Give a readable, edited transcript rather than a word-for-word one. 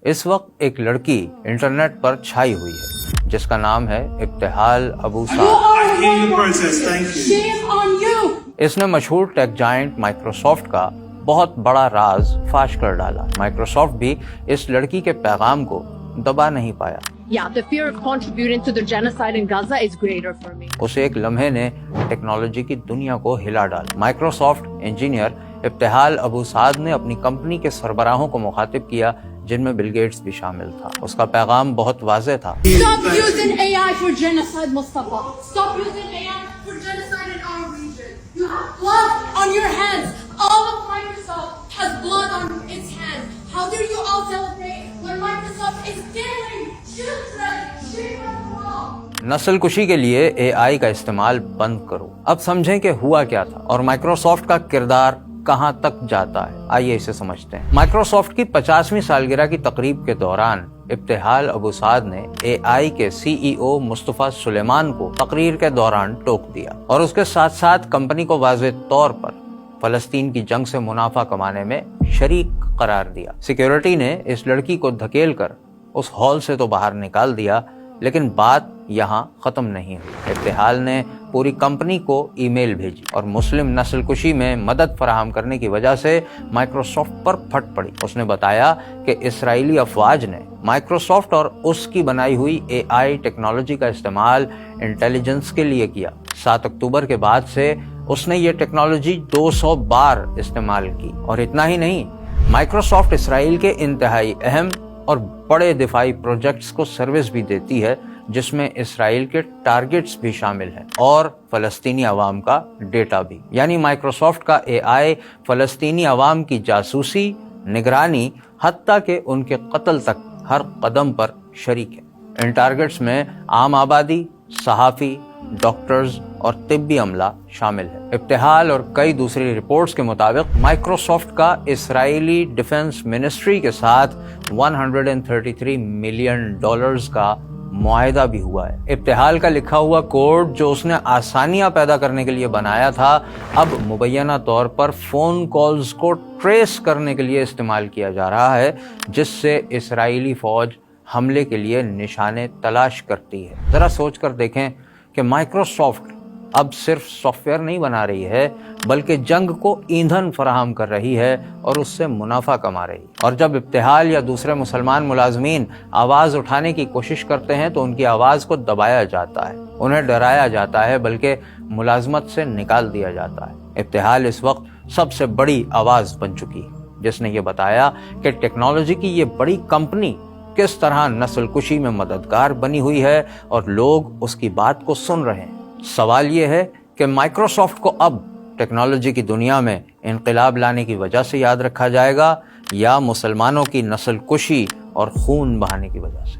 اس وقت ایک لڑکی انٹرنیٹ پر چھائی ہوئی ہے جس کا نام ہے ابتہال ابو سعد۔ اس نے مشہور ٹیک جائنٹ مائکروسافٹ کا بہت بڑا راز فاش کر ڈالا۔ مائکروسافٹ بھی اس لڑکی کے پیغام کو دبا نہیں پایا۔ The fear of contributing to the genocide in Gaza is greater for me. اسے ایک لمحے نے ٹیکنالوجی کی دنیا کو ہلا ڈالا۔ مائکروسافٹ انجینئر ابتہال ابو سعد نے اپنی کمپنی کے سربراہوں کو مخاطب کیا جن میں بل گیٹس بھی شامل تھا۔ اس کا پیغام بہت واضح تھا۔ Stop using AI for genocide, Mustafa. Stop using AI for genocide in our region. You have blood on your hands. All of Microsoft has blood on its hands. How do you all celebrate when Microsoft is killing children? Shame on you all. نسل کشی کے لیے اے آئی کا استعمال بند کرو۔ اب سمجھیں کہ ہوا کیا تھا اور مائکروسافٹ کا کردار کہاں تک جاتا ہے۔ آئیے اسے سمجھتے ہیں۔ مائکروسافٹ کی 50ویں سالگرہ کی تقریب کے دوران ابتہال ابو سعد نے اے آئی کے سی ای او مصطفیٰ سلیمان کو تقریر کے دوران ٹوک دیا اور اس کے ساتھ ساتھ کمپنی کو واضح طور پر فلسطین کی جنگ سے منافع کمانے میں شریک قرار دیا۔ سیکیورٹی نے اس لڑکی کو دھکیل کر اس ہال سے تو باہر نکال دیا، لیکن بات یہاں ختم نہیں ہوئی۔ ابتہال نے پوری کمپنی کو ای میل بھیجی اور مسلم نسل کشی میں مدد فراہم کرنے کی وجہ سے مائکروسافٹ پر پھٹ پڑی۔ اس نے بتایا کہ اسرائیلی افواج نے مائکروسافٹ اور اس کی بنائی ہوئی اے آئی ٹیکنالوجی کا استعمال انٹیلیجنس کے لیے کیا۔ 7 اکتوبر کے بعد سے اس نے یہ ٹیکنالوجی 200 بار استعمال کی، اور اتنا ہی نہیں، مائکروسافٹ اسرائیل کے انتہائی اہم اور بڑے دفاعی پروجیکٹس کو سروس بھی دیتی ہے جس میں اسرائیل کے ٹارگٹس بھی شامل ہیں اور فلسطینی عوام کا ڈیٹا بھی۔ یعنی مائکروسافٹ کا اے آئی فلسطینی عوام کی جاسوسی، نگرانی، حتیٰ کہ ان کے قتل تک ہر قدم پر شریک ہے۔ ان ٹارگٹس میں عام آبادی، صحافی، ڈاکٹرز اور طبی عملہ شامل ہے۔ ابتہال اور کئی دوسری رپورٹس کے مطابق مائکروسافٹ کا اسرائیلی ڈیفنس منسٹری کے ساتھ $133 ملین کا معاہدہ بھی ہوا ہے۔ ابتہال کا لکھا ہوا کوڈ جو اس نے آسانیاں پیدا کرنے کے لیے بنایا تھا، اب مبینہ طور پر فون کالز کو ٹریس کرنے کے لیے استعمال کیا جا رہا ہے، جس سے اسرائیلی فوج حملے کے لیے نشانے تلاش کرتی ہے۔ ذرا سوچ کر دیکھیں کہ مائکروسافٹ اب صرف سافٹ ویئر نہیں بنا رہی ہے بلکہ جنگ کو ایندھن فراہم کر رہی ہے اور اس سے منافع کما رہی ہے۔ اور جب ابتہال یا دوسرے مسلمان ملازمین آواز اٹھانے کی کوشش کرتے ہیں تو ان کی آواز کو دبایا جاتا ہے، انہیں ڈرایا جاتا ہے، بلکہ ملازمت سے نکال دیا جاتا ہے۔ ابتہال اس وقت سب سے بڑی آواز بن چکی ہے جس نے یہ بتایا کہ ٹیکنالوجی کی یہ بڑی کمپنی کس طرح نسل کشی میں مددگار بنی ہوئی ہے اور لوگ اس کی بات کو سن رہے ہیں۔ سوال یہ ہے کہ مائکروسافٹ کو اب ٹیکنالوجی کی دنیا میں انقلاب لانے کی وجہ سے یاد رکھا جائے گا یا مسلمانوں کی نسل کشی اور خون بہانے کی وجہ سے؟